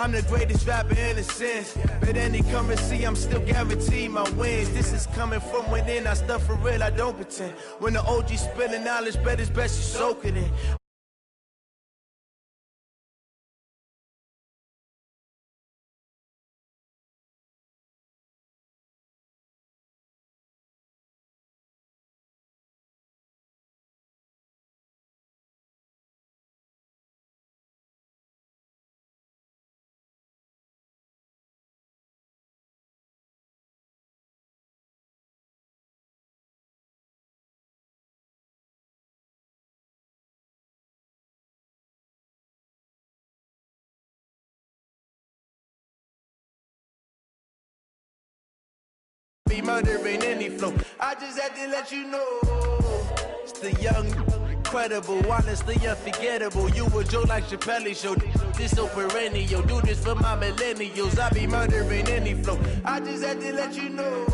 I'm the greatest rapper in a sense. But any currency, I'm still guaranteed my wins. This is coming from within, I stuff for real, I don't pretend. When the OG spilling knowledge, bet it's best you soak it in. Be murdering any flow. I just had to let you know. It's the young, incredible, honestly unforgettable. You a Joe like Chappelle show. This so perennial. Do this for my millennials. I be murdering any flow. I just had to let you know.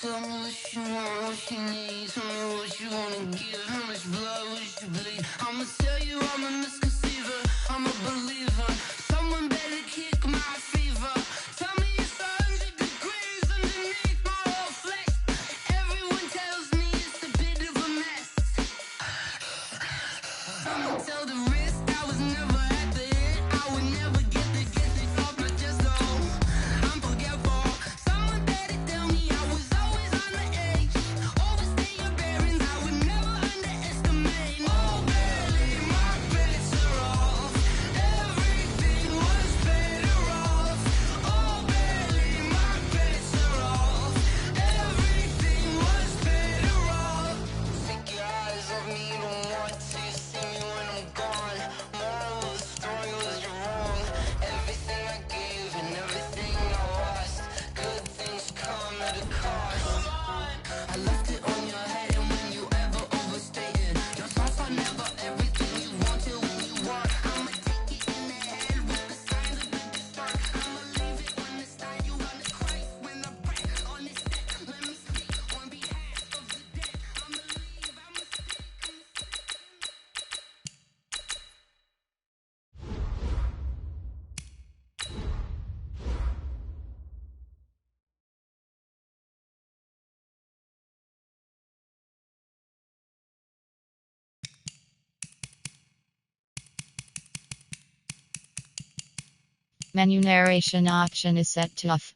Tell me what you want, what you need. Tell me what you wanna give. How much blood would you bleed? I'ma tell you I'm a misconceiver. I'm a believer. Someone better kick my fever. Tell me it's 100 degrees underneath my whole flesh. Everyone tells me it's a bit of a mess. I'ma tell the risk I was never at the end. I would never get this off my chest though. I'm forgetful. Someone better tell me I was always on the edge. Overstay your bearings, I would never underestimate. Oh barely, my bets are off. Everything was better off. Oh barely, my bets are off. Everything was better off. Take your eyes off me, don't want to see me when I'm gone. Moral of the story was you're wrong. Everything I gave and everything I lost. Good things come at a cost. I left it on your head and when you ever overstated. Your thoughts are never everything you wanted when you want. I'ma take it in the head with the signs of the distort. I'ma leave it on the side. You wanna cry when I break on this set. Let me speak on behalf of the dead. I'ma leave, I'ma speak. Menu narration option is set to off.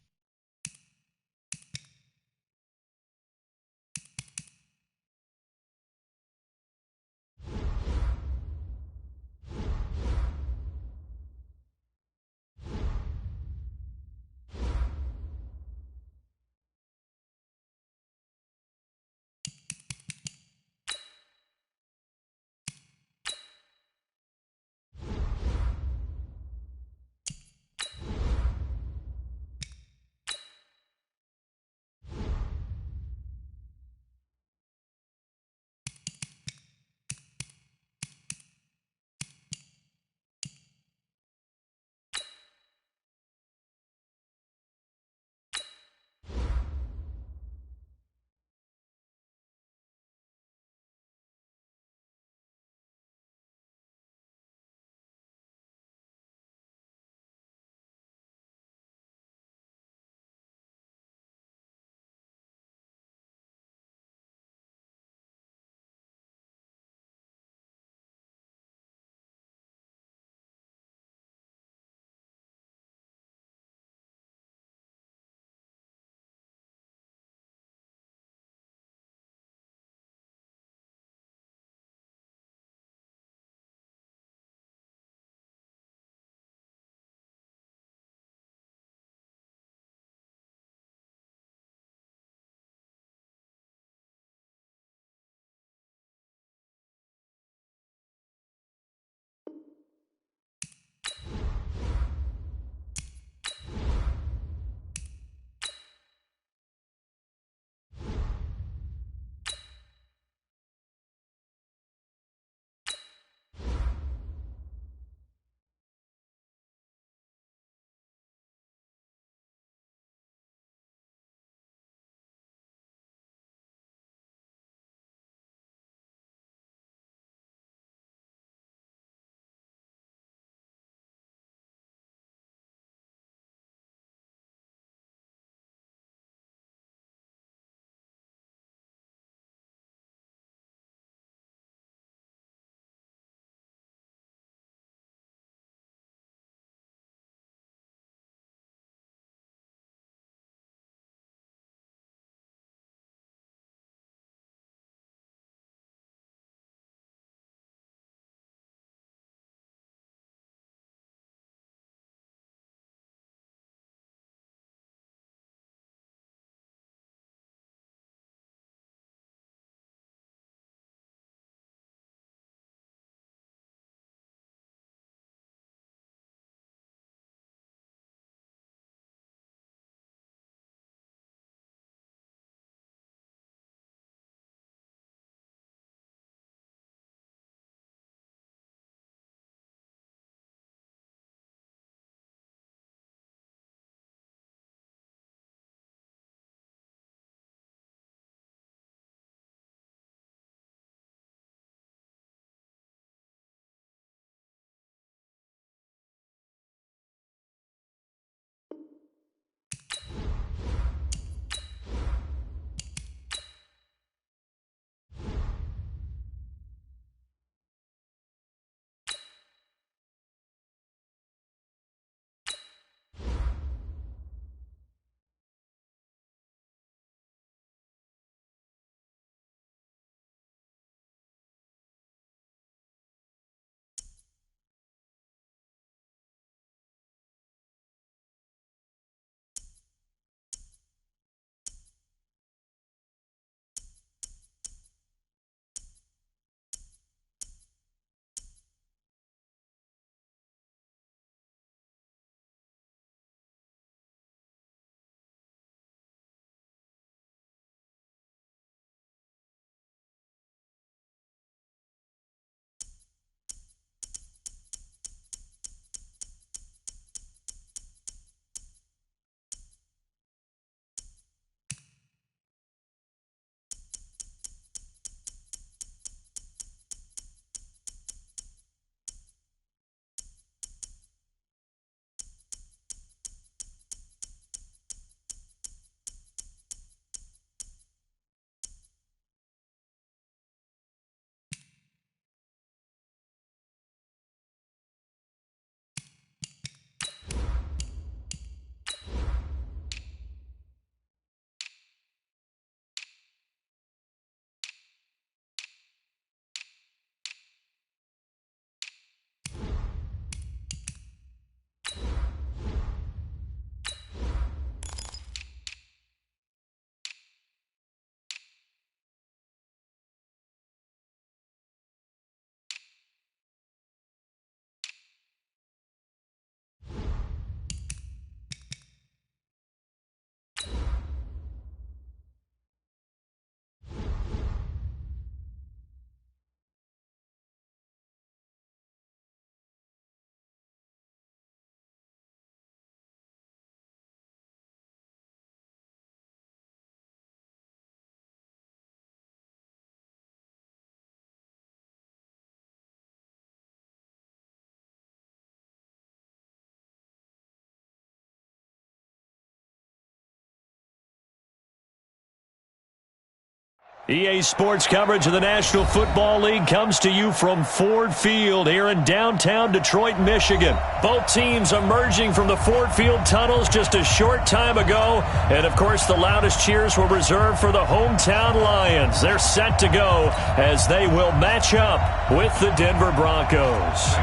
EA Sports coverage of the National Football League comes to you from Ford Field here in downtown Detroit, Michigan. Both teams emerging from the Ford Field tunnels just a short time ago. And, of course, the loudest cheers were reserved for the hometown Lions. They're set to go as they will match up with the Denver Broncos.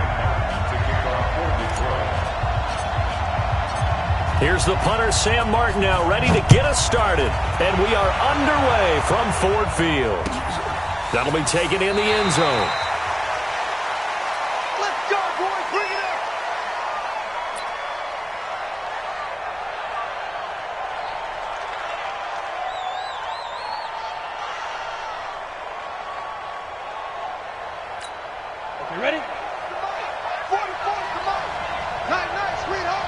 Here's the punter, Sam Martin, now ready to get us started. And we are underway from Ford Field. That'll be taken in the end zone. Let's go, boys. Bring it up. Okay, ready? 44, come on. Night, sweetheart.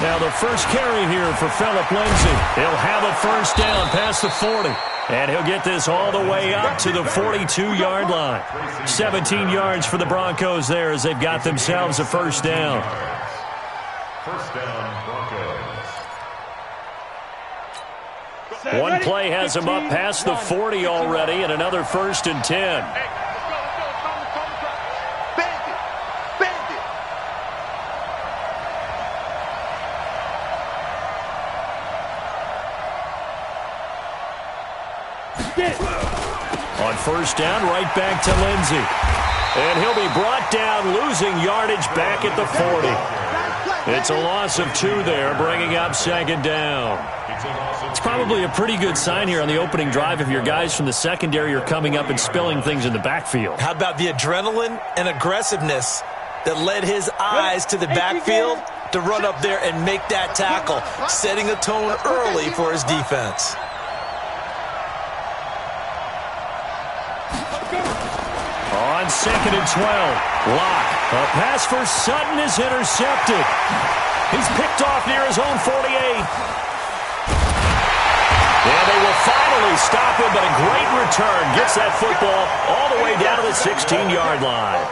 Now the first carry here for Phillip Lindsay. He'll have a first down past the 40. And he'll get this all the way up to the 42-yard line. 17 yards for the Broncos there as they've got themselves a first down. First down, Broncos. One play has him up past the 40 already, and another 1st and 10. On first down, right back to Lindsay. And he'll be brought down, losing yardage back at the 40. It's a loss of 2 there, bringing up 2nd down. It's probably a pretty good sign here on the opening drive if your guys from the secondary are coming up and spilling things in the backfield. How about the adrenaline and aggressiveness that led his eyes to the backfield to run up there and make that tackle, setting a tone early for his defense. On 2nd and 12, Locke. A pass for Sutton is intercepted. He's picked off near his own 48. And they will finally stop him, but a great return. Gets that football all the way down to the 16-yard line.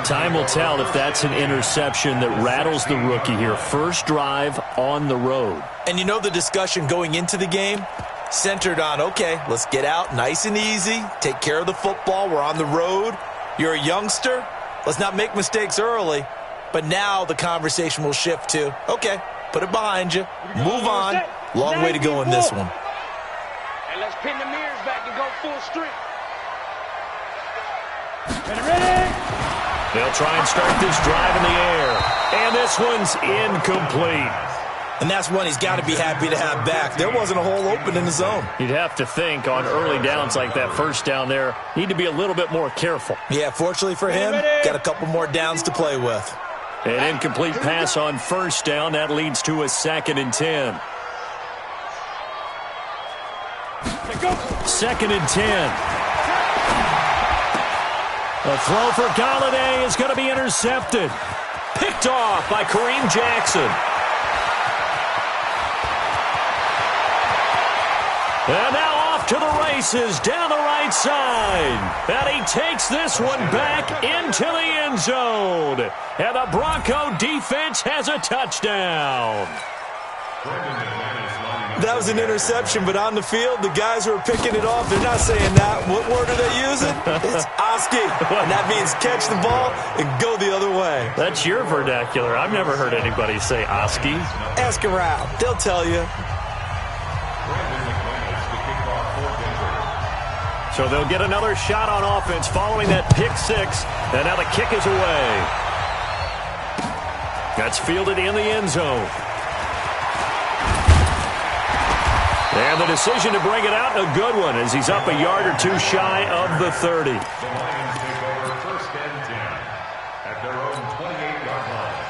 Time will tell if that's an interception that rattles the rookie here. First drive on the road. And you know the discussion going into the game? Centered on, okay, let's get out nice and easy, take care of the football, we're on the road, you're a youngster, let's not make mistakes early. But now the conversation will shift to, okay, put it behind you, move on, long way to go in this one. And let's pin the mirrors back and go full strength. Ready? They'll try and start this drive in the air. And this one's incomplete. And that's one he's got to be happy to have back. There wasn't a hole open in the zone. You'd have to think on early downs like that first down there, need to be a little bit more careful. Yeah, fortunately for him, got a couple more downs to play with. An incomplete pass on first down. That leads to a 2nd and 10. 2nd and 10. A throw for Galladay is going to be intercepted. Picked off by Kareem Jackson. And now off to the races down the right side. And he takes this one back into the end zone. And the Bronco defense has a touchdown. That was an interception, but on the field, the guys who are picking it off, they're not saying that. What word are they using? It's Oski. And that means catch the ball and go the other way. That's your vernacular. I've never heard anybody say Oski. Ask around. They'll tell you. So they'll get another shot on offense following that pick 6. And now the kick is away. That's fielded in the end zone. And the decision to bring it out, a good one, as he's up a yard or 2 shy of the 30. The Lions take over 1st and 10 at their own 28-yard line.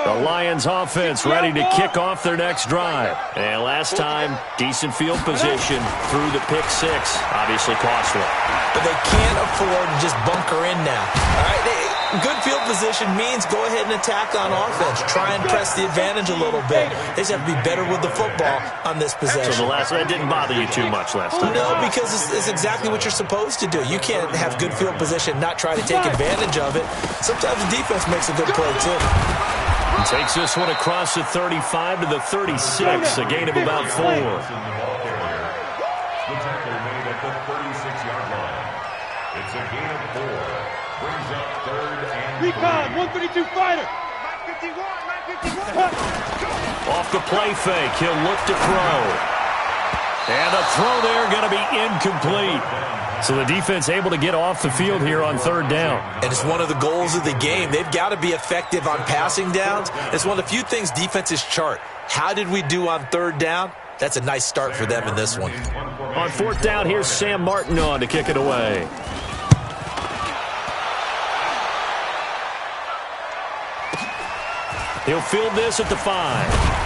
The Lions offense ready to kick off their next drive. And last time, decent field position through the pick 6. Obviously costly. But they can't afford to just bunker in now. All right, good field position means go ahead and attack on offense. Try and press the advantage a little bit. They just have to be better with the football on this possession. So that didn't bother you too much last time? No, because it's exactly what you're supposed to do. You can't have good field position, not try to take advantage of it. Sometimes the defense makes a good play, too. Takes this one across the 35 to the 36, a gain of about 4. The tackle made at the 36-yard line. It's a gain of 4. Brings up 3rd and Recon, 132 fighter. 951. Off the play fake, he'll look to throw. And the throw there going to be incomplete. So the defense able to get off the field here on 3rd down. And it's one of the goals of the game. They've got to be effective on passing downs. It's one of the few things defenses chart. How did we do on 3rd down? That's a nice start for them in this one. On 4th down, here's Sam Martin on to kick it away. He'll field this at the 5.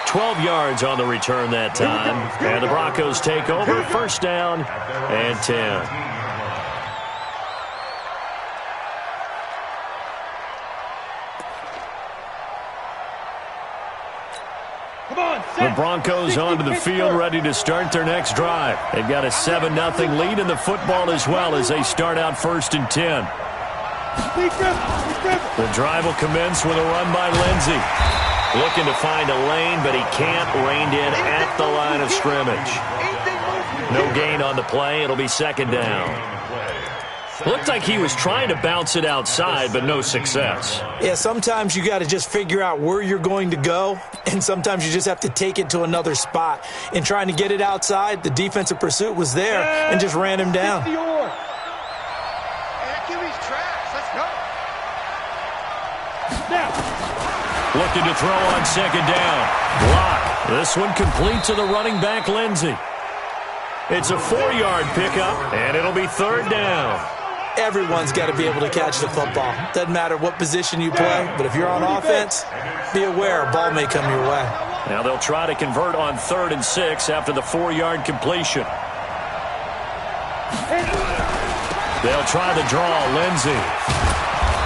12 yards on the return that time. And the Broncos take over, 1st down and 10. The Broncos onto the field, ready to start their next drive. They've got a 7-0 lead in the football as well as they start out 1st and 10. The drive will commence with a run by Lindsey. Looking to find a lane, but he can't. Reined in at the line of scrimmage. No gain on the play. It'll be 2nd down. Looked like he was trying to bounce it outside, but no success. Yeah, sometimes you got to just figure out where you're going to go, and sometimes you just have to take it to another spot. In trying to get it outside, the defensive pursuit was there and just ran him down. Looking to throw on 2nd down. Block. This one complete to the running back, Lindsey. It's a 4-yard pickup, and it'll be 3rd down. Everyone's got to be able to catch the football. Doesn't matter what position you play, but if you're on offense, be aware a ball may come your way. Now they'll try to convert on 3rd and 6 after the 4-yard completion. They'll try the draw, Lindsey.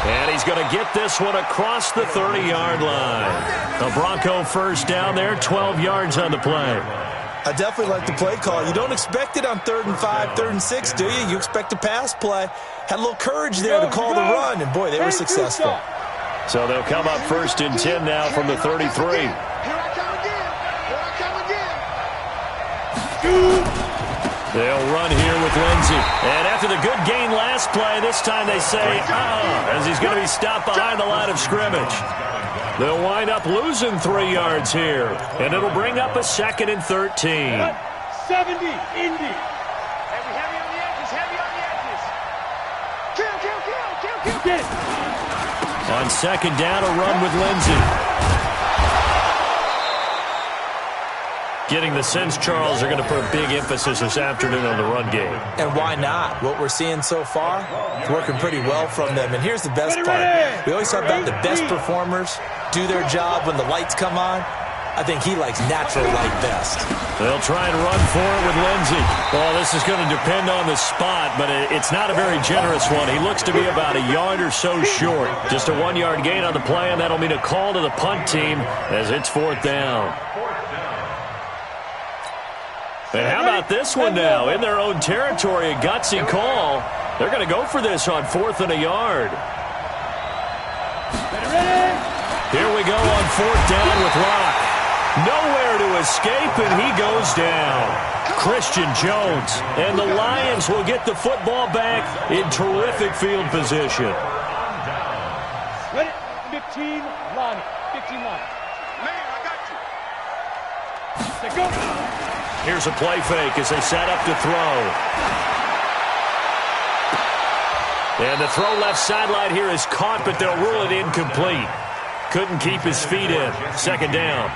And he's going to get this one across the 30-yard line. The Bronco 1st down there, 12 yards on the play. I definitely like the play call. You don't expect it on 3rd and 5, 3rd and 6, do you? You expect a pass play. Had a little courage there to call the run, and boy, they were successful. So they'll come up 1st and 10 now from the 33. Here I come again. They'll run here with Lindsey. And after the good gain last play, this time they say, as he's going to be stopped behind the line of scrimmage. They'll wind up losing 3 yards here. And it'll bring up a 2nd and 13. 70, Indy. Heavy on the edges, Kill. Get it. On 2nd down, a run with Lindsey. Getting the sense, Charles, are going to put a big emphasis this afternoon on the run game. And why not? What we're seeing so far, it's working pretty well from them. And here's the best part. We always talk about the best performers do their job when the lights come on. I think he likes natural light best. They'll try and run for it with Lindsey. Well, this is going to depend on the spot, but it's not a very generous one. He looks to be about a yard or so short. Just a 1-yard gain on the play, and that'll mean a call to the punt team as it's 4th down. And how about this one now? In their own territory, a gutsy call. They're going to go for this on 4th and a yard. Here we go on 4th down with Rock. Nowhere to escape, and he goes down. Christian Jones. And the Lions will get the football back in terrific field position. 15 line. 15 line. Man, I got you. Go. Here's a play fake as they set up to throw. And the throw left sideline here is caught, but they'll rule it incomplete. Couldn't keep his feet in. 2nd down.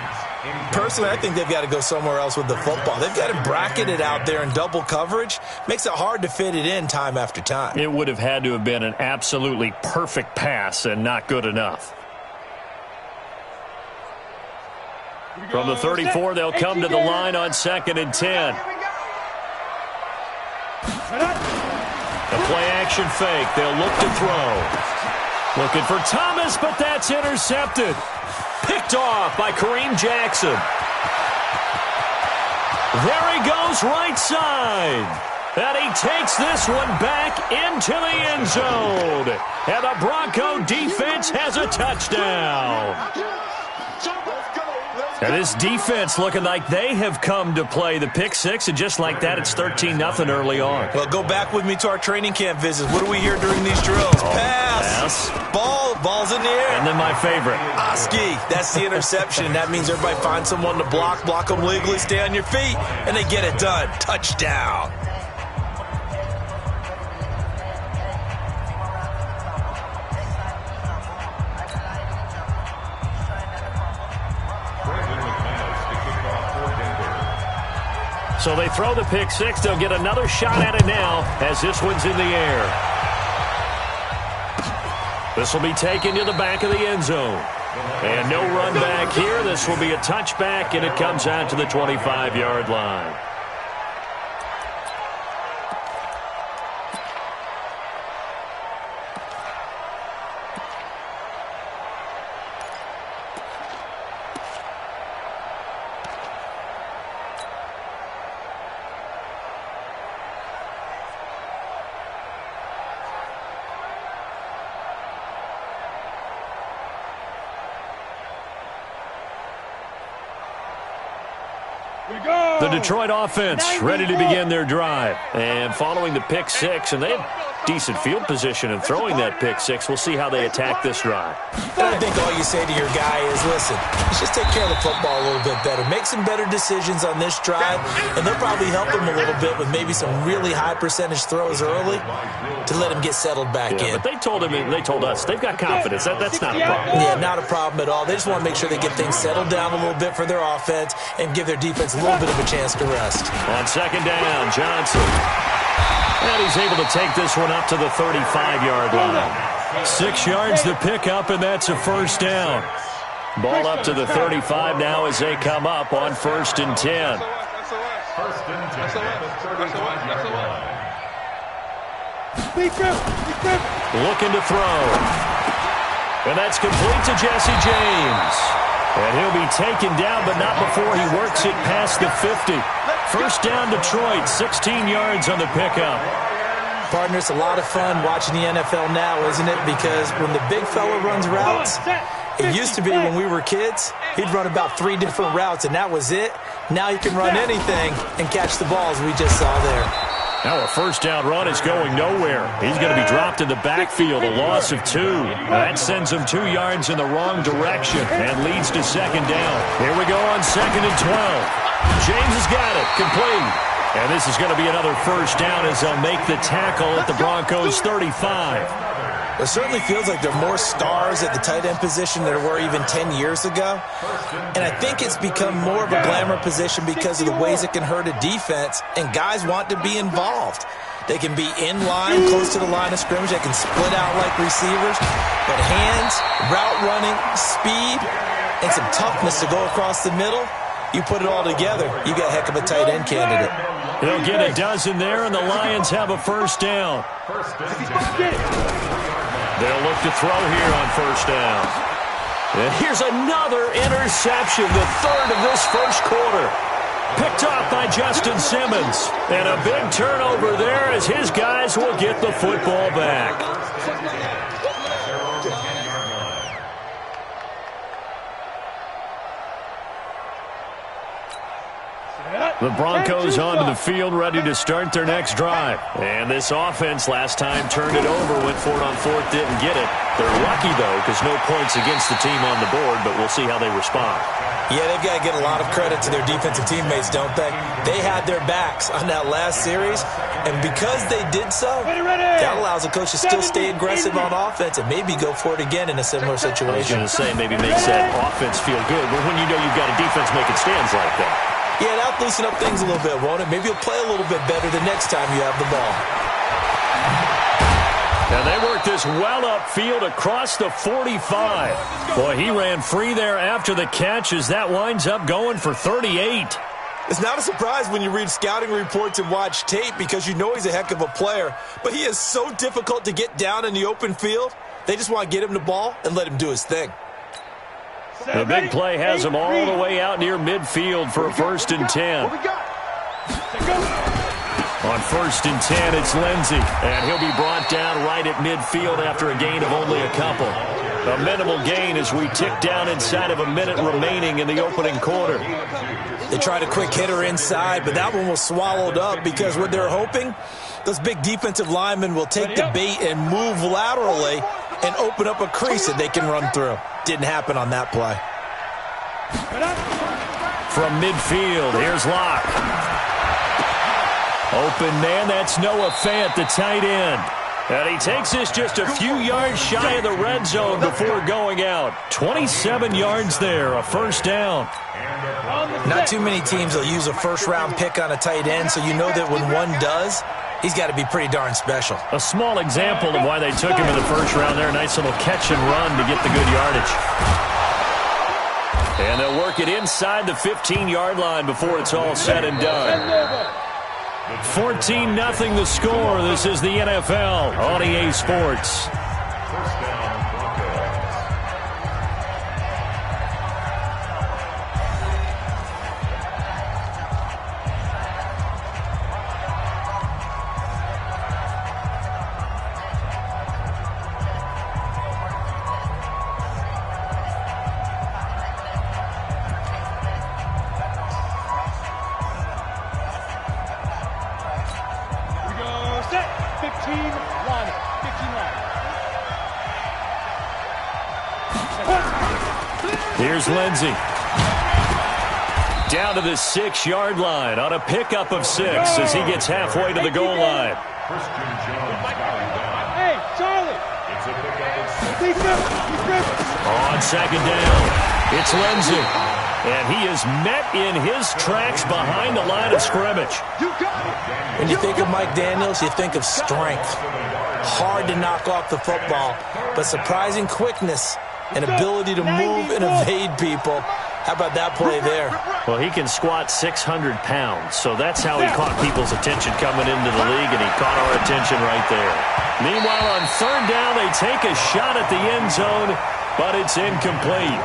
Personally, I think they've got to go somewhere else with the football. They've got to bracket it out there in double coverage. Makes it hard to fit it in time after time. It would have had to have been an absolutely perfect pass and not good enough. From the 34, they'll come to the line on 2nd and 10. A play-action fake. They'll look to throw. Looking for Thomas, but that's intercepted. Picked off by Kareem Jackson. There he goes right side. And he takes this one back into the end zone. And the Bronco defense has a touchdown. And this defense looking like they have come to play the pick six, and just like that, it's 13-0 early on. Well, go back with me to our training camp visits. What do we hear during these drills? Pass. Ball's in the air. And then my favorite. Oski, that's the interception. That means everybody finds someone to block them legally, stay on your feet, and they get it done. Touchdown. So they throw the pick six. They'll get another shot at it now as this one's in the air. This will be taken to the back of the end zone. And no run back here. This will be a touchback, and it comes out to the 25-yard line. The Detroit offense ready to begin their drive. And following the pick six, and they have decent field position in throwing that pick six. We'll see how they attack this drive. And I think all you say to your guy is, listen, let's just take care of the football a little bit better. Make some better decisions on this drive, and they'll probably help him a little bit with maybe some really high percentage throws early to let him get settled back in. But they told us they've got confidence. That's not a problem. Yeah, not a problem at all. They just want to make sure they get things settled down a little bit for their offense and give their defense a little bit of a chance to rest. On second down, Johnson. And he's able to take this one up to the 35-yard line. 6 yards to pick up, and that's a first down. Ball up to the 35 now as they come up on 1st and 10. Looking to throw. And that's complete to Jesse James. And he'll be taken down, but not before he works it past the 50. First down, Detroit, 16 yards on the pickup. Partner, it's a lot of fun watching the NFL now, isn't it? Because when the big fella runs routes, it used to be when we were kids, he'd run about 3 different routes, and that was it. Now he can run anything and catch the balls we just saw there. Now a first down run is going nowhere. He's going to be dropped in the backfield, a loss of 2. That sends him 2 yards in the wrong direction and leads to second down. Here we go on 2nd and 12. James has got it, complete. And this is going to be another first down as they'll make the tackle at the Broncos' 35. It certainly feels like there are more stars at the tight end position than there were even 10 years ago. And I think it's become more of a glamour position because of the ways it can hurt a defense, and guys want to be involved. They can be in line, close to the line of scrimmage. They can split out like receivers. But hands, route running, speed, and some toughness to go across the middle, you put it all together, you got a heck of a tight end candidate. They'll get a dozen there, and the Lions have a first down. They'll look to throw here on first down. And here's another interception, the 3rd of this first quarter. Picked off by Justin Simmons. And a big turnover there as his guys will get the football back. The Broncos onto the field, ready to start their next drive. And this offense last time turned it over, went for it on 4th, didn't get it. They're lucky, though, because no points against the team on the board, but we'll see how they respond. Yeah, they've got to get a lot of credit to their defensive teammates, don't they? They had their backs on that last series, and because they did so, that allows the coach to still stay aggressive on offense and maybe go for it again in a similar situation. I was going to say, maybe makes that offense feel good, but when you know you've got a defense making stands like that. Yeah, that'll loosen up things a little bit, won't it? Maybe you'll play a little bit better the next time you have the ball. And they work this well upfield across the 45. Boy, he ran free there after the catch as that winds up going for 38. It's not a surprise when you read scouting reports and watch tape because you know he's a heck of a player. But he is so difficult to get down in the open field. They just want to get him the ball and let him do his thing. The big play has him all the way out near midfield for a 1st and 10. On 1st and 10, it's Lindsey. And he'll be brought down right at midfield after a gain of only a couple. A minimal gain as we tick down inside of a minute remaining in the opening quarter. They tried a quick hitter inside, but that one was swallowed up because what they're hoping, those big defensive linemen will take the bait and move laterally and open up a crease that they can run through. Didn't happen on that play. From midfield, here's Locke. Open man, that's Noah Fant, the tight end. And he takes this just a few yards shy of the red zone before going out. 27 yards there, a first down. Not too many teams will use a first-round pick on a tight end, so you know that when one does, he's got to be pretty darn special. A small example of why they took him in the first round there. Nice little catch and run to get the good yardage. And they'll work it inside the 15-yard line before it's all said and done. 14-0 the score. This is the NFL on EA Sports. Here's Lindsey. Down to the 6-yard line on a pickup of 6 as he gets halfway to the goal line. Hey, Charlie! On second down, it's Lindsey. And he is met in his tracks behind the line of scrimmage. When you think of Mike Daniels, you think of strength. Hard to knock off the football, but surprising quickness and ability to move and evade people. How about that play there? Well, he can squat 600 pounds, so that's how he caught people's attention coming into the league, and he caught our attention right there. Meanwhile, on third down, they take a shot at the end zone, but it's incomplete.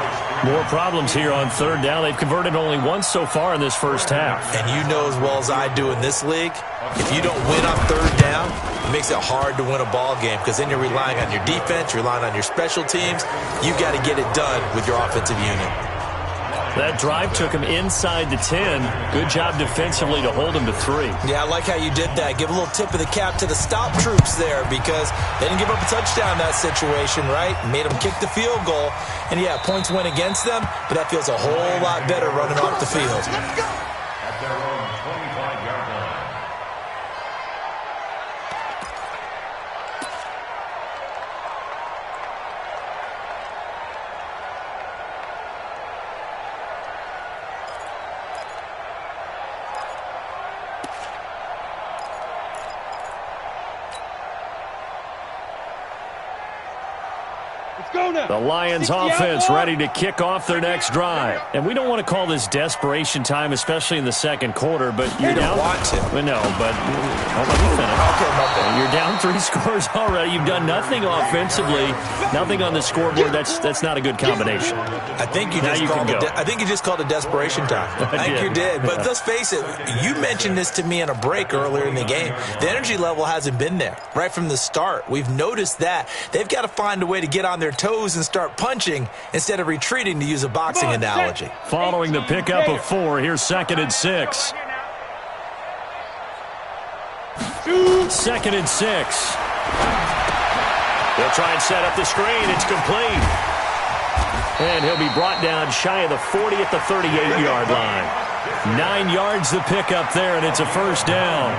More problems here on third down. They've converted only once so far in this first half. And you know as well as I do in this league, if you don't win on third down, it makes it hard to win a ball game because then you're relying on your defense, you're relying on your special teams. You got to get it done with your offensive unit. That drive took him inside the 10. Good job defensively to hold him to 3. Yeah, I like how you did that. Give a little tip of the cap to the stop troops there because they didn't give up a touchdown in that situation, right? Made them kick the field goal. And, yeah, points went against them, but that feels a whole lot better running off the field. At their own 25-yard line. The Lions offense ready to kick off their next drive. And we don't want to call this desperation time, especially in the second quarter, but you're down. Want to. No, but let me finish. Okay, you're down 3 scores already. You've done nothing offensively, nothing on the scoreboard. That's not a good combination. I think you just called it desperation time. I think you did. But let's face it, you mentioned this to me in a break earlier in the game. The energy level hasn't been there right from the start. We've noticed that. They've got to find a way to get on their toes and start punching instead of retreating, to use a boxing analogy. Following the pickup of 4, here's 2nd and 6. 2nd and 6. They'll try and set up the screen. It's complete. And he'll be brought down shy of the 40 at the 38-yard line. 9 yards the pickup there, and it's a first down.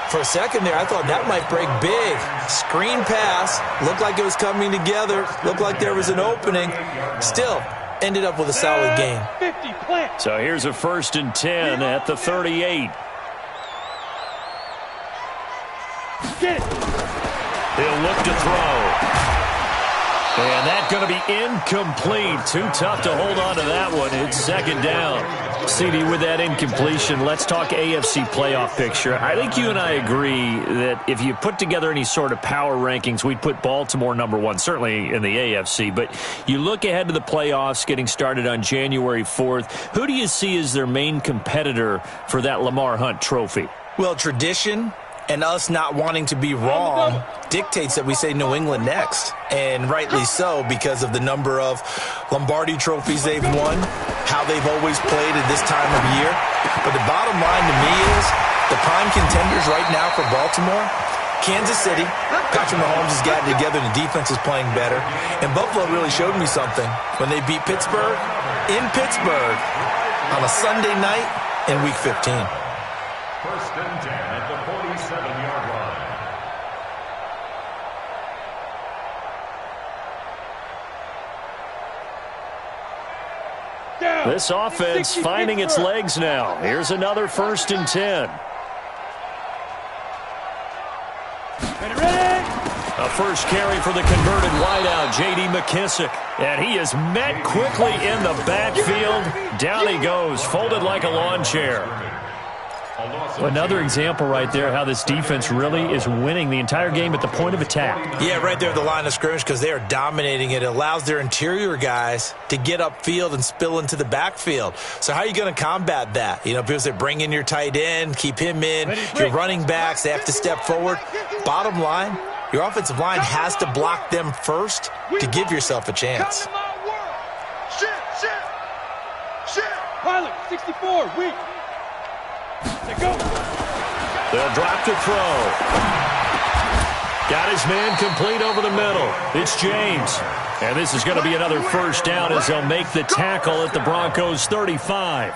For a second there, I thought that might break big. Screen pass. Looked like it was coming together. Looked like there was an opening. Still, ended up with a solid gain. So here's a 1st and 10 at the 38. He'll look to throw. And that's going to be incomplete. Too tough to hold on to that one. It's second down. CD, with that incompletion, let's talk AFC playoff picture. I think you and I agree that if you put together any sort of power rankings, we'd put Baltimore number one, certainly in the AFC. But you look ahead to the playoffs getting started on January 4th. Who do you see as their main competitor for that Lamar Hunt trophy? Well, tradition and us not wanting to be wrong dictates that we say New England next. And rightly so, because of the number of Lombardi trophies they've won, how they've always played at this time of year. But the bottom line to me is the prime contenders right now for Baltimore, Kansas City. Patrick Mahomes has gotten together and the defense is playing better. And Buffalo really showed me something when they beat Pittsburgh in Pittsburgh on a Sunday night in Week 15. First and 10 at the 47-yard line. This offense finding its legs now. Here's another first and 10. A first carry for the converted wideout, J.D. McKissick. And he is met quickly in the backfield. Down he goes, folded like a lawn chair. Another example right there how this defense really is winning the entire game at the point of attack. Yeah, right there at the line of scrimmage because they are dominating it. It allows their interior guys to get upfield and spill into the backfield. So how are you going to combat that? You know, because they bring in your tight end, keep him in. Your running backs, they have to step forward. Bottom line, your offensive line has to block them first to give yourself a chance. Pilot, 64, weak. They'll drop to throw. Got his man complete over the middle. It's James. And this is going to be another first down as they'll make the tackle at the Broncos 35.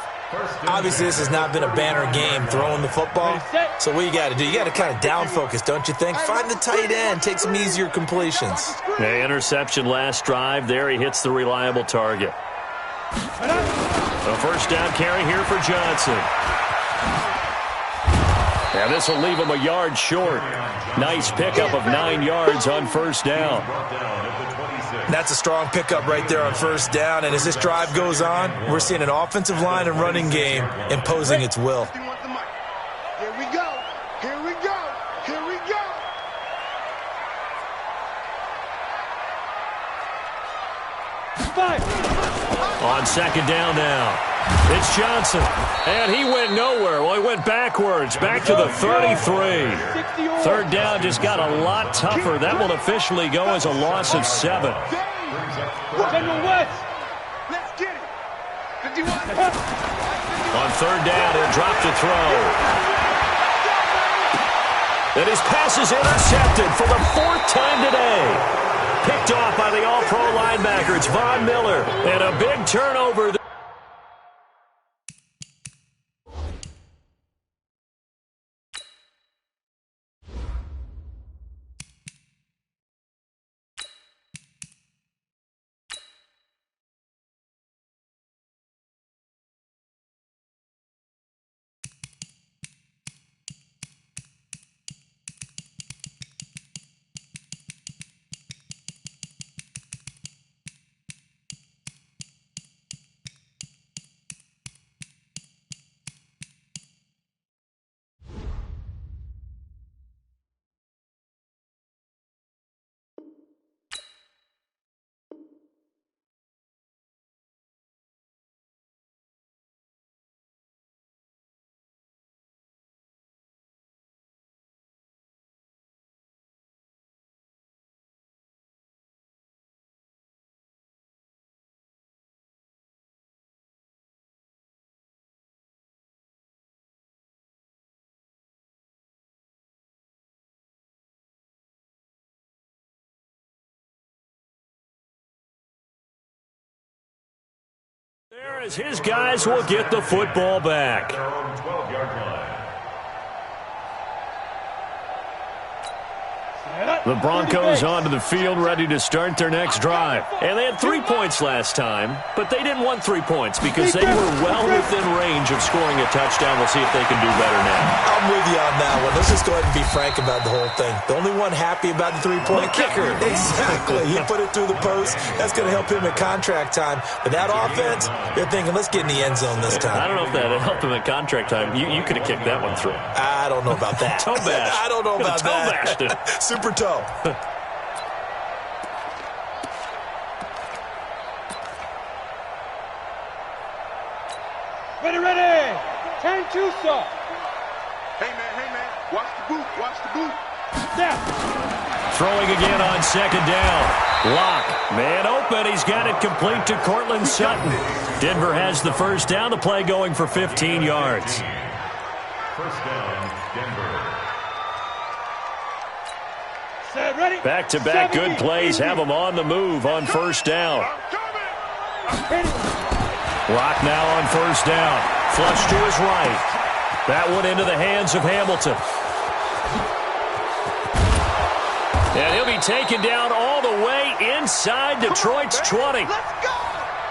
Obviously, this has not been a banner game throwing the football. So what you got to do, you got to kind of down focus, don't you think? Find the tight end, take some easier completions. The interception last drive. There he hits the reliable target. A first down carry here for Johnson. And this will leave him a yard short. Nice pickup of 9 yards on first down. That's a strong pickup right there on first down. And as this drive goes on, we're seeing an offensive line and running game imposing its will. Here we go. Here we go. Here we go. On second down now. It's Johnson. And he went nowhere. Well, he went backwards. Back to the 33. Third down just got a lot tougher. That will officially go as a loss of 7. General West. Let's get it. 51. On third down, he'll drop to throw. And his pass is intercepted for the 4th time today. Picked off by the all-pro linebacker. It's Von Miller. And a big turnover. There as his guys will get the football back. 12-yard line. The Broncos onto the field, ready to start their next drive. And they had 3 points last time, but they didn't want 3 points because they were well within range of scoring a touchdown. We'll see if they can do better now. I'm with you on that one. Let's just go ahead and be frank about the whole thing. The only one happy about the three-point kicker. Exactly. He put it through the post. That's going to help him at contract time. But that offense, they're thinking, let's get in the end zone this time. I don't know if that helped him at contract time. You could have kicked that one through. I don't know about that. Toe bash. I don't know about toe that. Bashed it. Super toe. Ready. 10-2, sir. Hey, man. Watch the boot. Snap. Throwing again on second down. Lock. Man open. He's got it complete to Cortland Sutton. Denver has the first down. The play going for 15 yards. First down, Denver. Set, ready. Back-to-back good plays have them on the move on first down. Lock now on first down. Flush to his right. That one into the hands of Hamilton. And he'll be taken down all the way inside Detroit's 20.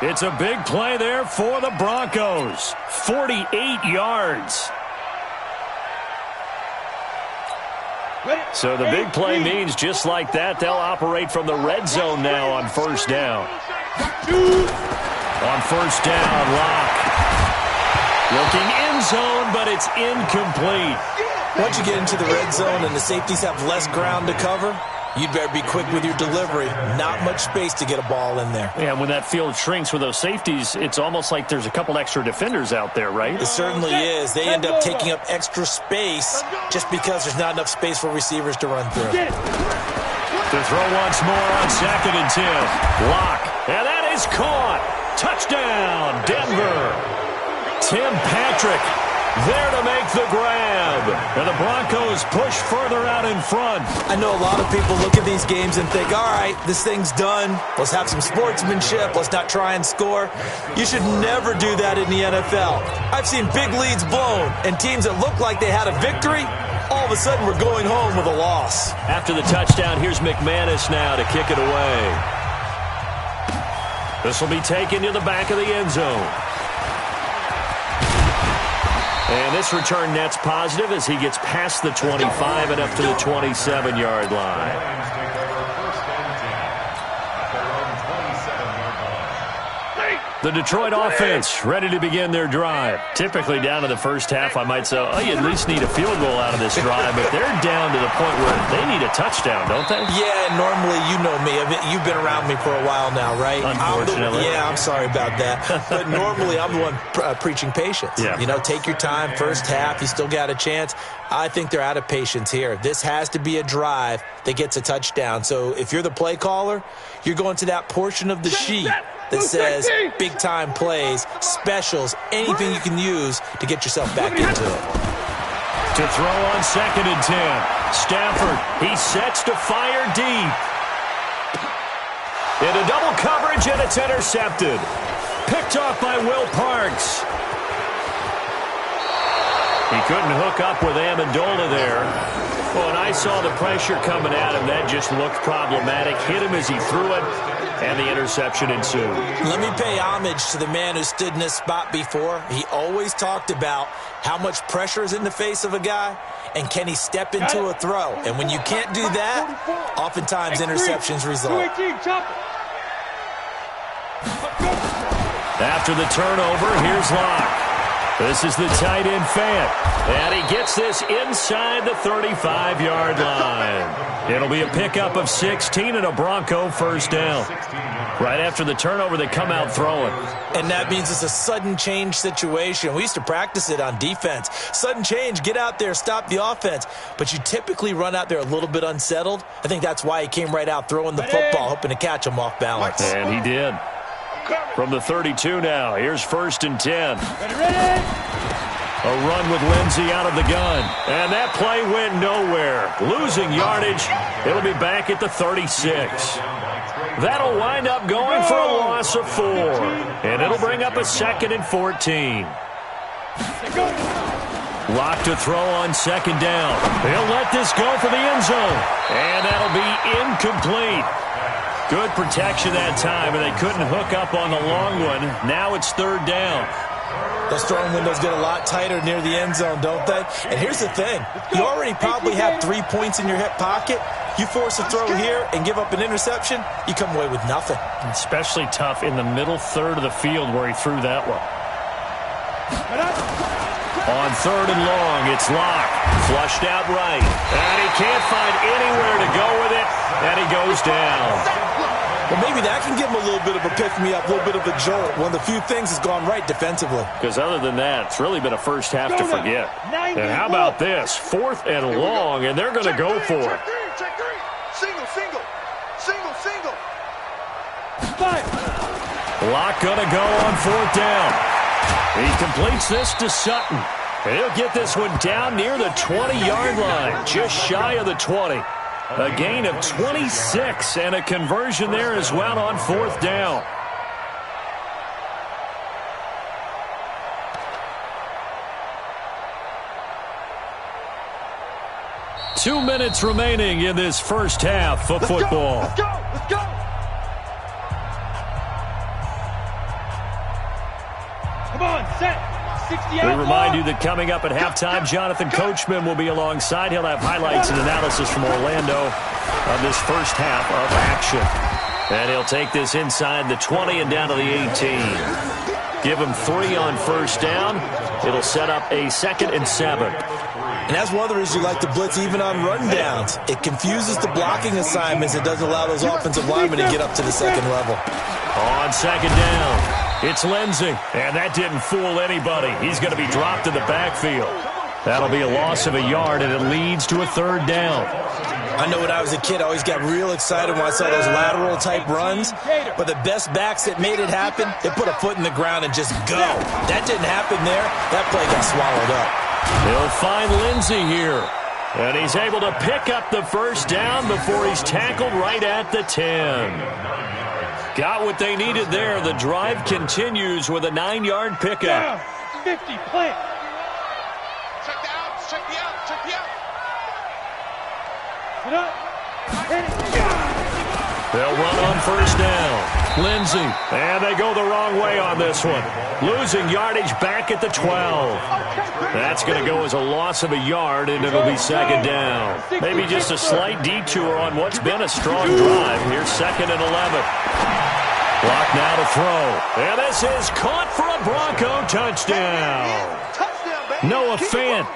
It's a big play there for the Broncos. 48 yards. So the big play means just like that, they'll operate from the red zone now on first down. On first down, Lock. Looking end zone, but it's incomplete. Once you get into the red zone and the safeties have less ground to cover, you'd better be quick with your delivery. Not much space to get a ball in there. Yeah, when that field shrinks with those safeties, it's almost like there's a couple extra defenders out there, right? It certainly is. They end up taking up extra space just because there's not enough space for receivers to run through. To throw once more on 2nd and 10. Lock. And that is caught. Touchdown, Denver. Tim Patrick there to make the grab. And the Broncos push further out in front. I know a lot of people look at these games and think, all right, this thing's done. Let's have some sportsmanship. Let's not try and score. You should never do that in the NFL. I've seen big leads blown and teams that look like they had a victory, all of a sudden we're going home with a loss. After the touchdown, here's McManus now to kick it away. This will be taken to the back of the end zone. And this return net's positive as he gets past the 25 and up to the 27-yard line. The Detroit offense ready to begin their drive. Typically down to the first half, I might say, oh, you at least need a field goal out of this drive, but they're down to the point where they need a touchdown, don't they? Yeah, normally, you know me. You've been around me for a while now, right? Unfortunately. I'm sorry about that. But normally, I'm the one preaching patience. Yeah. You know, take your time. First half, you still got a chance. I think they're out of patience here. This has to be a drive that gets a touchdown. So if you're the play caller, you're going to that portion of the sheet that says big-time plays, specials, anything you can use to get yourself back into it. To throw on 2nd and 10. Stafford, he sets to fire deep. Into double coverage, and it's intercepted. Picked off by Will Parks. He couldn't hook up with Amendola there. Well, and I saw the pressure coming at him. That just looked problematic. Hit him as he threw it, and the interception ensued. Let me pay homage to the man who stood in this spot before. He always talked about how much pressure is in the face of a guy, and can he step into a throw. And when you can't do that, oftentimes interceptions result. After the turnover, here's Locke. This is the tight end Fant, and he gets this inside the 35-yard line. It'll be a pickup of 16 and a Bronco first down. Right after the turnover, they come out throwing. And that means it's a sudden change situation. We used to practice it on defense. Sudden change, get out there, stop the offense. But you typically run out there a little bit unsettled. I think that's why he came right out throwing the football, hoping to catch him off balance. And he did. From the 32 now, here's 1st and 10. Ready. A run with Lindsey out of the gun. And that play went nowhere. Losing yardage. It'll be back at the 36. That'll wind up going for a loss of 4. And it'll bring up a 2nd and 14. Lock to throw on second down. He'll let this go for the end zone. And that'll be incomplete. Good protection that time, and they couldn't hook up on the long one. Now it's third down. Those throwing windows get a lot tighter near the end zone, don't they? And here's the thing. You already probably have 3 points in your hip pocket. You force a throw here and give up an interception, you come away with nothing. Especially tough in the middle third of the field where he threw that one. On third and long, it's locked. Flushed out right. And he can't find anywhere to go with it. And he goes down. Well, maybe that can give him a little bit of a pick-me-up, a little bit of a jolt. One of the few things has gone right defensively. Because other than that, it's really been a first half to forget. And how about this? Fourth and long, and they're going to go for it. Check three. Single, single. Single, single. Lock going to go on fourth down. He completes this to Sutton. And he'll get this one down near the 20-yard line, just shy of the 20. A gain of 26 and a conversion there as well on fourth down. Two minutes remaining in this first half of football. Let's go. Let's go. Come on, set. 60 We remind you that coming up at halftime, Jonathan Coachman will be alongside. He'll have highlights and analysis from Orlando of this first half of action. And he'll take this inside the 20 and down to the 18. Give him 3 on first down. It'll set up a 2nd and 7. And that's one of the reasons you like to blitz even on rundowns. It confuses the blocking assignments. It doesn't allow those offensive linemen to get up to the second level. On second down. It's Lindsey, and that didn't fool anybody. He's going to be dropped in the backfield. That'll be a loss of a yard, and it leads to a third down. I know when I was a kid, I always got real excited when I saw those lateral-type runs. But the best backs that made it happen, they put a foot in the ground and just go. That didn't happen there. That play got swallowed up. He'll find Lindsey here. And he's able to pick up the first down before he's tackled right at the 10. Got what they needed there. The drive continues with a 9-yard pickup. 50, play. Check the out, check the out, check the out. Get up. They'll run on first down. Lindsey, and they go the wrong way on this one. Losing yardage back at the 12. That's going to go as a loss of a yard, and it'll be second down. Maybe just a slight detour on what's been a strong drive. Here's 2nd and 11. Block now to throw. And this is caught for a Bronco touchdown. Noah Fant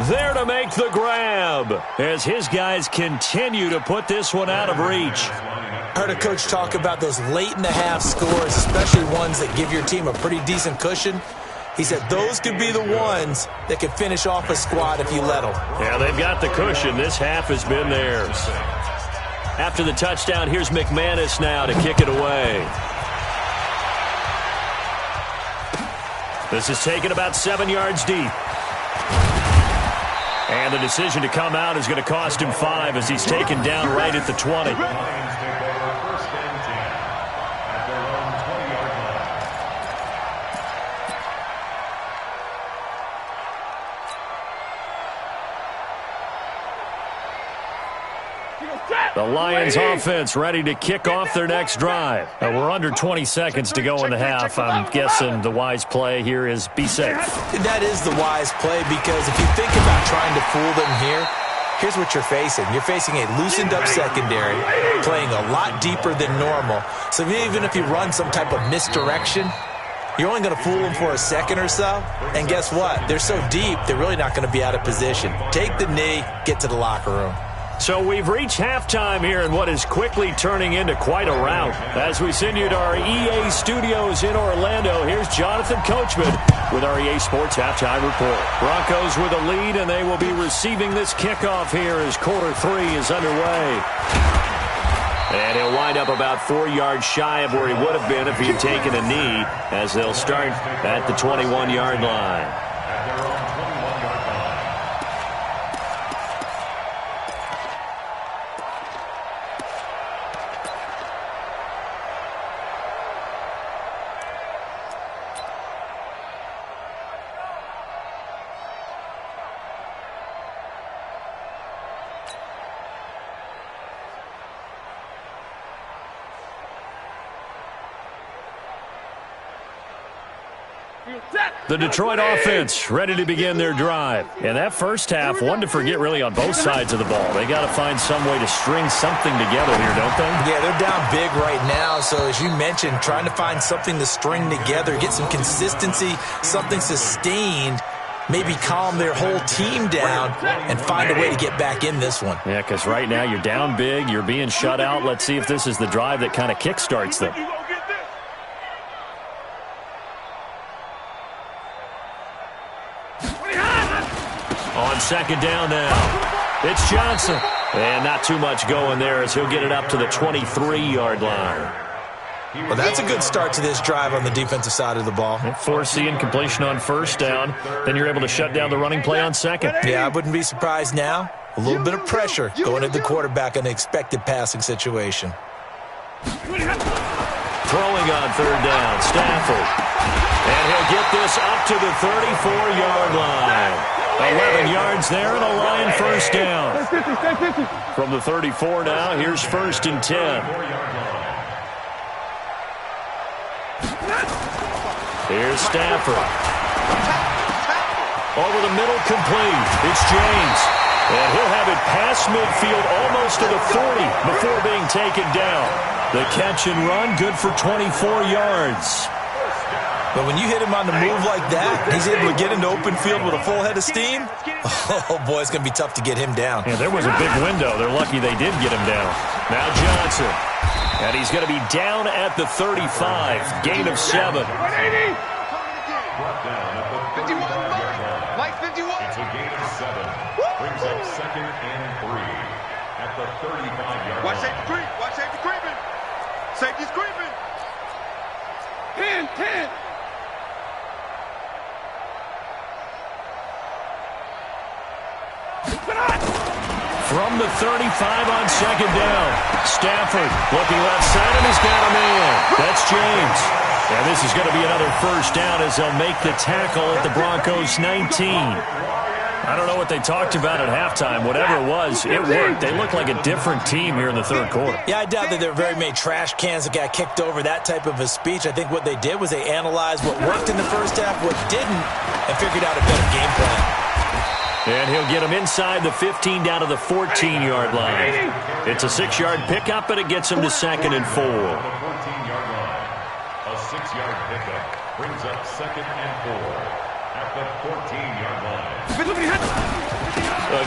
there to make the grab as his guys continue to put this one out of reach. I heard a coach talk about those late-in-the-half scores, especially ones that give your team a pretty decent cushion. He said those could be the ones that could finish off a squad if you let them. Yeah, they've got the cushion. This half has been theirs. After the touchdown, here's McManus now to kick it away. This is taken about 7 yards deep. And the decision to come out is going to cost him 5 as he's taken down right at the 20. The Lions offense ready to kick off their next drive. We're under 20 seconds to go in the half. I'm guessing the wise play here is be safe. That is the wise play because if you think about trying to fool them here, here's what you're facing. You're facing a loosened-up secondary, playing a lot deeper than normal. So even if you run some type of misdirection, you're only going to fool them for a second or so. And guess what? They're so deep, they're really not going to be out of position. Take the knee, get to the locker room. So we've reached halftime here in what is quickly turning into quite a rout. As we send you to our EA studios in Orlando, here's Jonathan Coachman with our EA Sports Halftime Report. Broncos with a lead, and they will be receiving this kickoff here as quarter 3 is underway. And he'll wind up about 4 yards shy of where he would have been if he had taken a knee, as they'll start at the 21-yard line. The Detroit offense ready to begin their drive. And that first half, one to forget really on both sides of the ball. They got to find some way to string something together here, don't they? Yeah, they're down big right now. So as you mentioned, trying to find something to string together, get some consistency, something sustained, maybe calm their whole team down and find a way to get back in this one. Yeah, because right now you're down big, you're being shut out. Let's see if this is the drive that kind of kickstarts them. On second down now, it's Johnson. And not too much going there as he'll get it up to the 23-yard line. Well, that's a good start to this drive on the defensive side of the ball. Foreseeing completion on first down. Then you're able to shut down the running play on second. Yeah, I wouldn't be surprised now. A little bit of pressure going at the quarterback in an expected passing situation. Throwing on third down, Stafford. And he'll get this up to the 34-yard line. 11 yards there and a line first down. From the 34 now, here's first and 10. Here's Stafford. Over the middle, complete. It's James. And he'll have it past midfield almost to the 40 before being taken down. The catch and run, good for 24 yards. But when you hit him on the move like that, he's able to get into open field with a full head of steam. Oh, boy, it's going to be tough to get him down. Yeah, there was a big window. They're lucky they did get him down. Now Johnson. And he's going to be down at the 35. Gain of 7. Brought down at the 51. It's a gain of 7. Brings up second and 3 at the 35-yard line. Watch safety creep. Watch safety creeping. Safety's creeping. 10. From the 35 on second down. Stafford looking left side, and he's got a man. That's James. And this is going to be another first down as they'll make the tackle at the Broncos 19. I don't know what they talked about at halftime. Whatever it was, it worked. They look like a different team here in the third quarter. Yeah, I doubt that there were very many trash cans that got kicked over, that type of a speech. I think what they did was they analyzed what worked in the first half, what didn't, and figured out a better game plan. And he'll get him inside the 15 down to the 14-yard line. It's a 6-yard pickup, but it gets him to second and 4. The 14-yard line. A 6-yard pickup brings up second and 4 at the 14-yard line.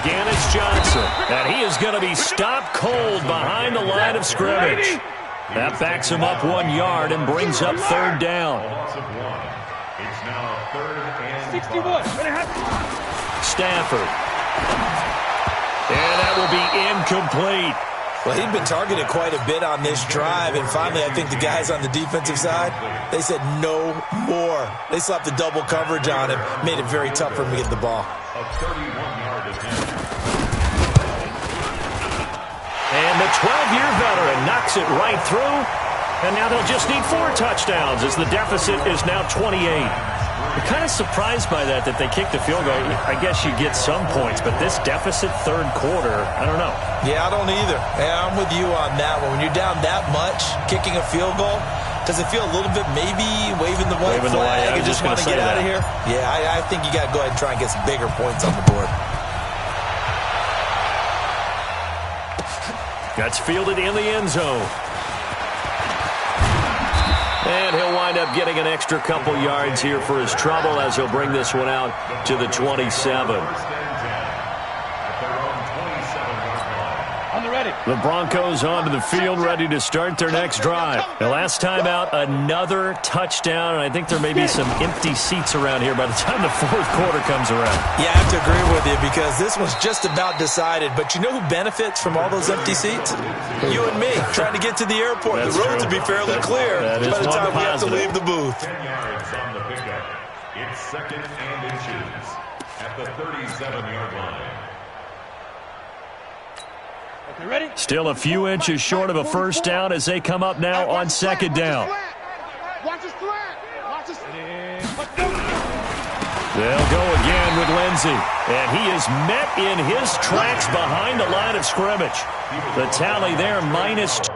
Again, it's Johnson. And he is going to be stopped cold behind the line of scrimmage. That backs him up 1 yard and brings up third down. A loss of 1. It's now third and 61. Stafford. And that will be incomplete. Well, he'd been targeted quite a bit on this drive, and finally I think the guys on the defensive side, they said no more. They slapped the double coverage on him, made it very tough for him to get the ball. a 31-yard attempt. And the 12-year veteran knocks it right through. And now they'll just need 4 touchdowns as the deficit is now 28. You're kind of surprised by that they kicked the field goal. I guess you get some points, but this deficit third quarter, I don't know. Yeah, I don't either. Yeah, I'm with you on that one. When you're down that much, kicking a field goal, does it feel a little bit maybe waving the white flag and just want to get out of here? Yeah, I think you got to go ahead and try and get some bigger points on the board. That's fielded in the end zone. And he'll wind up getting an extra couple yards here for his trouble as he'll bring this one out to the 27. On the ready. The Broncos onto the field, ready to start their next drive. The last time out, another touchdown, and I think there may be some empty seats around here by the time the fourth quarter comes around. Yeah, I have to agree with you because this one's just about decided. But you know who benefits from all those empty seats? You and me, trying to get to the airport. That's the roads true. will be fairly clear That is by the time one we have to positive. leave the booth. 10 yards on the pickup. It's second and inches at the 37-yard line. Okay, ready? Still a few inches short of a first down as they come up now on second down. Watch his flat. Watch his They'll go again with Lindsey. And he is met in his tracks behind the line of scrimmage. The tally there, -2.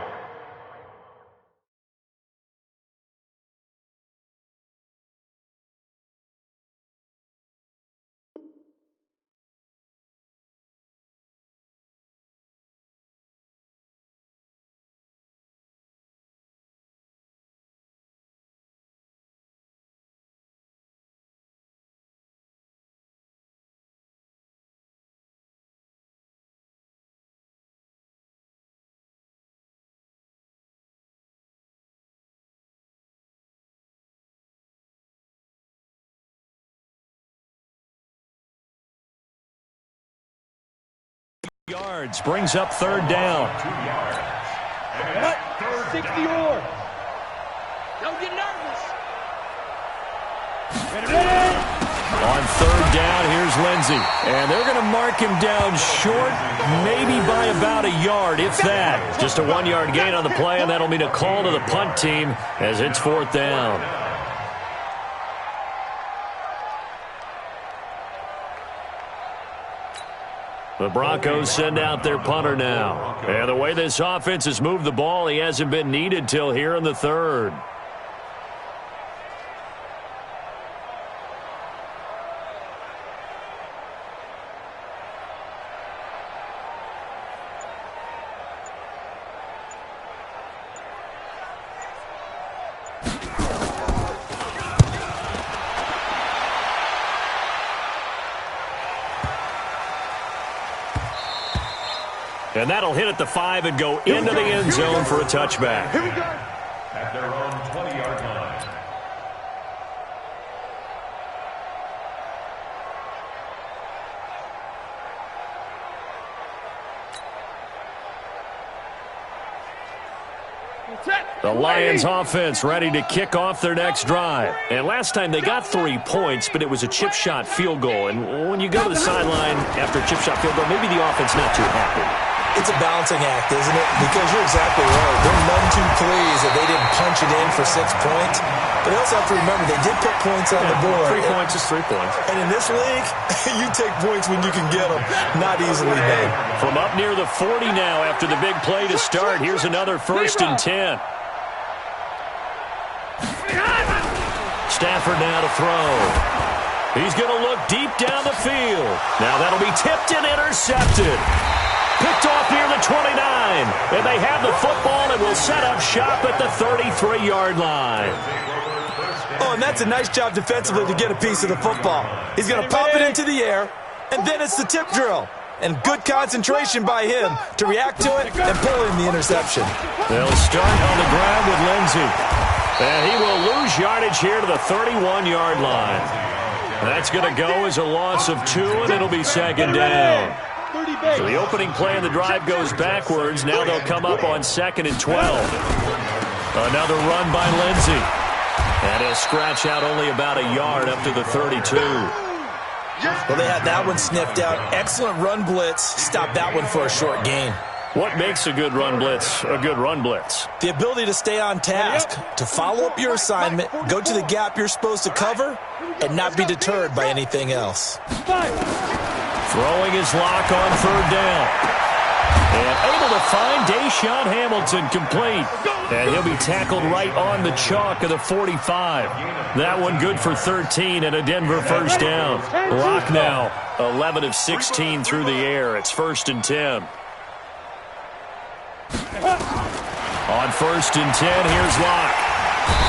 Yards brings up third down. 2 yards. And What? third 60 down. or. Don't get nervous. Ready. On third down, here's Lindsey. And they're going to mark him down short, maybe by about a yard, if that. Just a 1-yard gain on the play, and that'll mean a call to the punt team as it's fourth down. The Broncos send out their punter now. And the way this offense has moved the ball, he hasn't been needed till here in the third. And that'll hit at the 5 and go into the end zone for a touchback. Here we go. At their own 20-yard line. The Lions offense ready to kick off their next drive. And last time they got 3 points, but it was a chip shot field goal. And when you go to the sideline after a chip shot field goal, maybe the offense not too happy. It's a balancing act, isn't it? Because you're exactly right. They're none too pleased that they didn't punch it in for 6 points. But they also have to remember they did put points on the board. 3 points is 3 points. And in this league, you take points when you can get them. Not easily made. From up near the 40 now after the big play to start, here's another 1st and 10. Stafford now to throw. He's going to look deep down the field. Now that'll be tipped and intercepted. Picked off near the 29. And they have the football and will set up shop at the 33-yard line. Oh, and that's a nice job defensively to get a piece of the football. He's going to pop it into the air, and then it's the tip drill. And good concentration by him to react to it and pull in the interception. They'll start on the ground with Lindsey. And he will lose yardage here to the 31-yard line. That's going to go as a loss of 2, and it'll be 2nd down. So the opening play of the drive goes backwards. Now they'll come up on 2nd and 12. Another run by Lindsey. And he'll scratch out only about a yard up to the 32. Well, they had that one sniffed out. Excellent run blitz. Stop that one for a short gain. What makes a good run blitz a good run blitz? The ability to stay on task, to follow up your assignment, go to the gap you're supposed to cover, and not be deterred by anything else. Throwing his lock on 3rd down. And able to find Deshaun Hamilton complete. And he'll be tackled right on the chalk of the 45. That one good for 13 and a Denver 1st down. Lock now, 11 of 16 through the air. It's 1st and 10. On 1st and 10, here's Locke.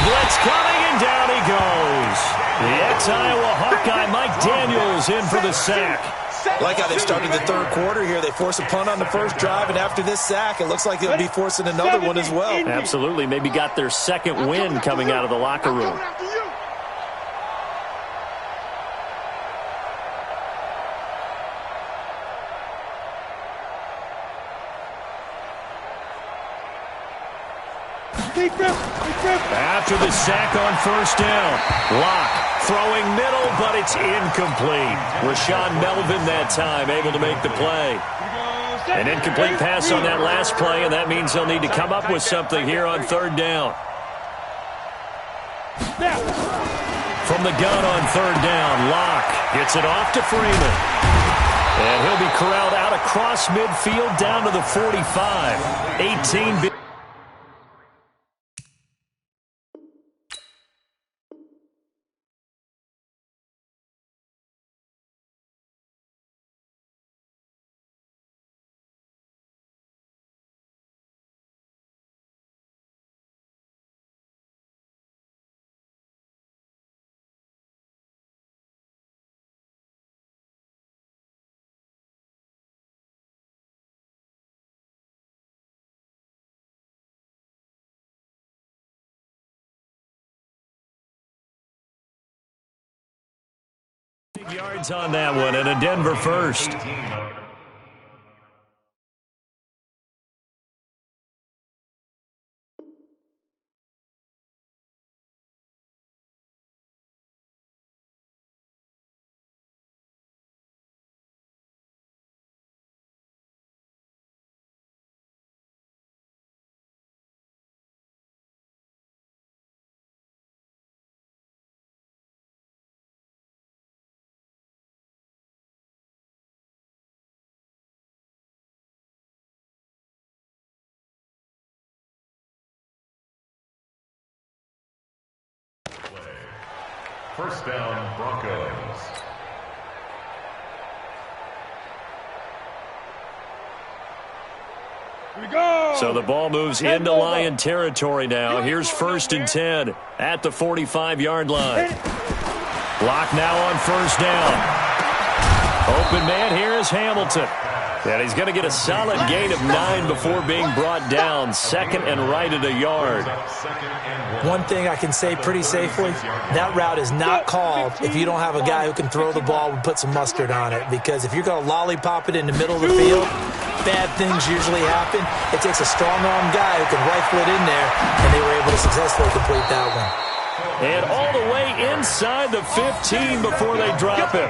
Blitz coming, and down he goes. The ex-Iowa Hawkeye Mike Daniels in for the sack. Like how they started the 3rd quarter here. They force a punt on the 1st drive, and after this sack, it looks like they'll be forcing another one as well. Absolutely. Maybe got their 2nd win coming out of the locker room. After the sack on 1st down, Locke throwing middle, but it's incomplete. Rashawn Melvin that time able to make the play. An incomplete pass on that last play, and that means they'll need to come up with something here on 3rd down. From the gun on 3rd down, Locke gets it off to Freeman. And he'll be corralled out across midfield down to the 45. 18. Yards on that one, and a Denver 1st. First down, Broncos. Here we go. So the ball moves into Lion territory now. Here's 1st and 10 at the 45-yard line. Lock now on 1st down. Open man here is Hamilton. And he's going to get a solid gain of 9 before being brought down. 2nd and right at a yard. One thing I can say pretty safely, that route is not called if you don't have a guy who can throw the ball and put some mustard on it. Because if you're going to lollipop it in the middle of the field, bad things usually happen. It takes a strong-arm guy who can rifle it in there, and they were able to successfully complete that one. And all the way inside the 15 before they drop him.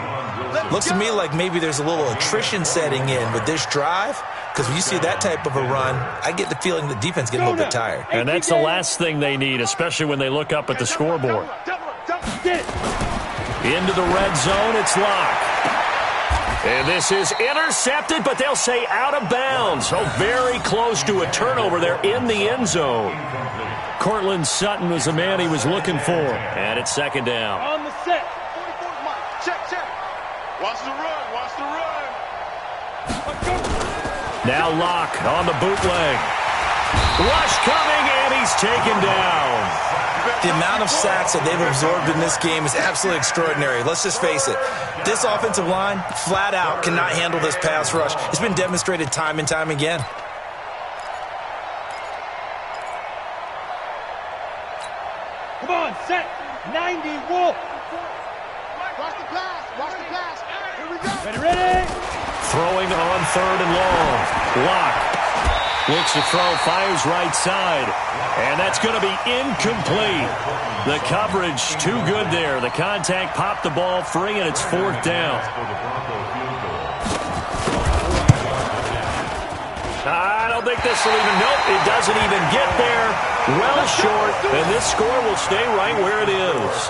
Looks to me like maybe there's a little attrition setting in with this drive, because when you see that type of a run, I get the feeling the defense getting a little bit tired. And that's the last thing they need, especially when they look up at the scoreboard. Into the red zone, it's Locke. And this is intercepted, but they'll say out of bounds. So very close to a turnover there in the end zone. Cortland Sutton was the man he was looking for. And it's 2nd down. On the set. Check, check. Watch the run, watch the run. Now Locke on the bootleg. Rush coming, and he's taken down. The amount of sacks that they've absorbed in this game is absolutely extraordinary. Let's just face it. This offensive line, flat out, cannot handle this pass rush. It's been demonstrated time and time again. Come on, set. 90, Wolf. Watch the pass, watch the pass. Here we go. Ready? Throwing on 3rd and long. Locke looks to throw, fires right side. And that's going to be incomplete. The coverage too good there. The contact popped the ball free, and it's 4th down. I don't think this will even, nope, it doesn't even get there. Well short, and this score will stay right where it is.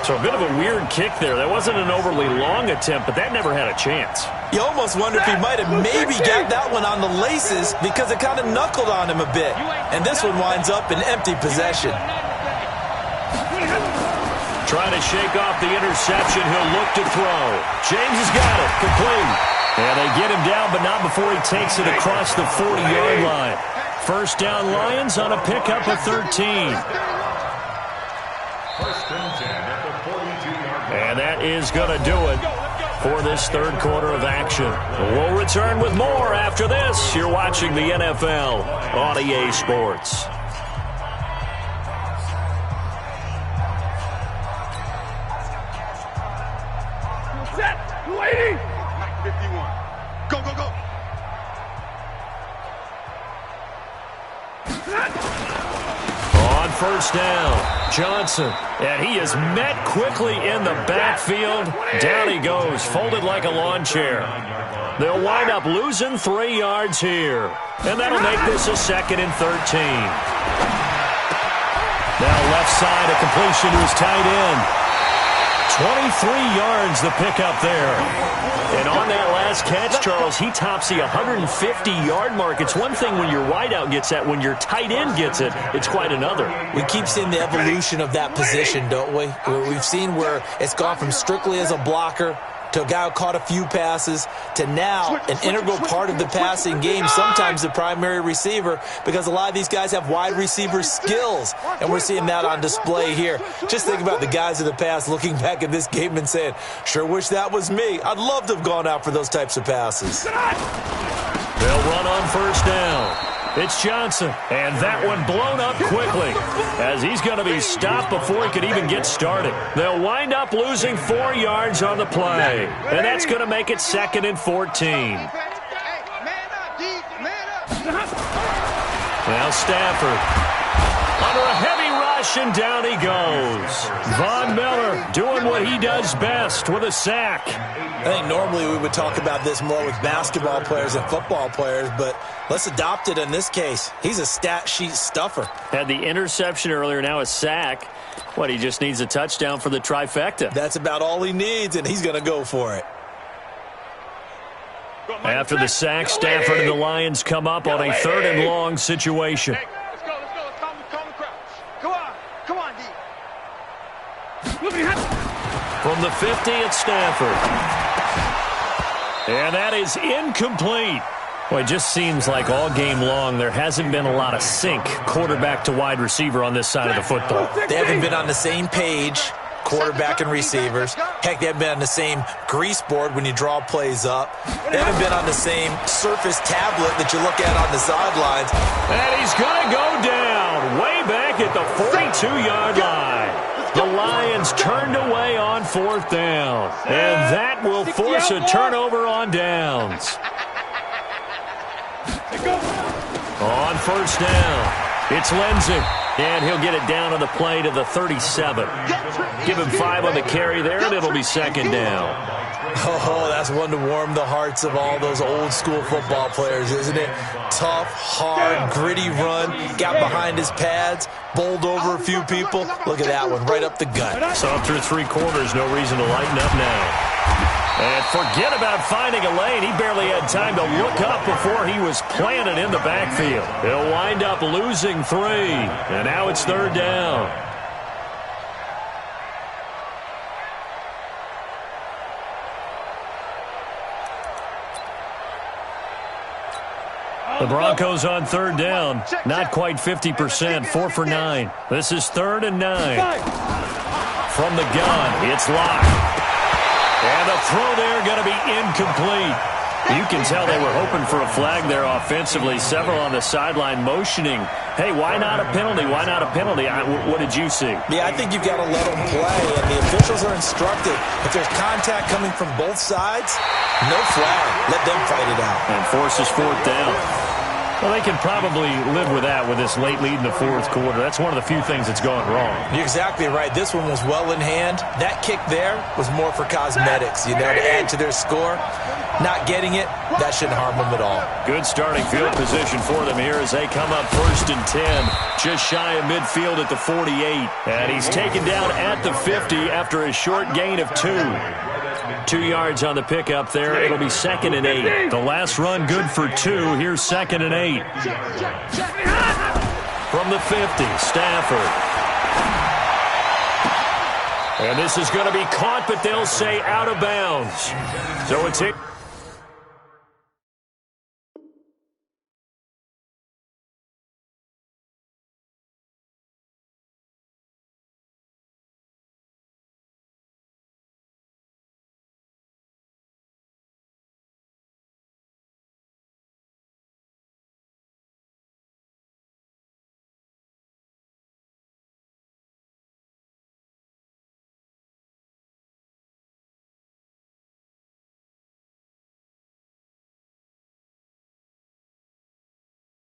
So a bit of a weird kick there. That wasn't an overly long attempt, but that never had a chance. You almost wonder if he might have maybe got that one on the laces because it kind of knuckled on him a bit. And this one winds up in empty possession. Trying to shake off the interception. He'll look to throw. James has got it. Complete. And they get him down, but not before he takes it across the 40-yard line. 1st down Lions on a pickup of 13. And that is going to do it for this 3rd quarter of action. We'll return with more after this. You're watching the NFL on EA Sports. Set. Waiting. 51. Go, go, go. On 1st down, Johnson. And he is met quickly in the backfield. Down he goes, folded like a lawn chair. They'll wind up losing 3 yards here. And that'll make this a 2nd and 13. Now left side, a completion to his tight end. 23 yards the pickup there. And on that last catch, Charles, he tops the 150-yard mark. It's one thing when your wideout gets that. When your tight end gets it, it's quite another. We keep seeing the evolution of that position, don't we? We've seen where it's gone from strictly as a blocker to a guy who caught a few passes to now an integral part of the passing game, sometimes the primary receiver, because a lot of these guys have wide receiver skills, and we're seeing that on display here. Just think about the guys of the past looking back at this game and saying, sure wish that was me. I'd love to have gone out for those types of passes. They'll run on 1st down. It's Johnson, and that one blown up quickly as he's going to be stopped before he could even get started. They'll wind up losing 4 yards on the play, and that's going to make it 2nd and 14. Now Stafford under a heavy rush, and down he goes. Von Miller doing what he does best with a sack. I think normally we would talk about this more with basketball players and football players, but let's adopt it in this case. He's a stat sheet stuffer. Had the interception earlier, now a sack. What, he just needs a touchdown for the trifecta. That's about all he needs, and he's going to go for it. After the sack, Stafford and the Lions come up on a 3rd and long situation. Hey, let's go, let's go. Let's calm the crowd. Come on, D. From the 50, it's Stafford. And that is incomplete. Well, it just seems like all game long there hasn't been a lot of sync quarterback to wide receiver on this side of the football. They haven't been on the same page, quarterback and receivers. Heck, they haven't been on the same grease board when you draw plays up. They haven't been on the same surface tablet that you look at on the sidelines. And he's going to go down way back at the 42-yard line. The Lions turned away on 4th down. And that will force a turnover on downs. On 1st down, it's Lindsey. And he'll get it down on the play to the 37. Give him 5 on the carry there, and it'll be 2nd down. Oh, that's one to warm the hearts of all those old-school football players, isn't it? Tough, hard, gritty run, got behind his pads, bowled over a few people. Look at that one, right up the gut. So up through 3 quarters, no reason to lighten up now. And forget about finding a lane. He barely had time to look up before he was planted in the backfield. He'll wind up losing 3, and now it's 3rd down. The Broncos on 3rd down. Not quite 50%, 4 for 9. This is 3rd and 9. From the gun, it's locked. And the throw there going to be incomplete. You can tell they were hoping for a flag there offensively. Several on the sideline motioning. Hey, why not a penalty? Why not a penalty? What did you see? Yeah, I think you've got to let them play, and the officials are instructed. If there's contact coming from both sides, no flag. Let them fight it out. And forces 4th down. Well, they can probably live with that with this late lead in the 4th quarter. That's one of the few things that's gone wrong. You're exactly right. This one was well in hand. That kick there was more for cosmetics, to add to their score. Not getting it, that shouldn't harm them at all. Good starting field position for them here as they come up 1st and 10. Just shy of midfield at the 48. And he's taken down at the 50 after a short gain of 2. 2 yards on the pickup there. It'll be 2nd and 8. The last run good for 2. Here's 2nd and 8. From the 50, Stafford. And this is going to be caught, but they'll say out of bounds. So it's hit.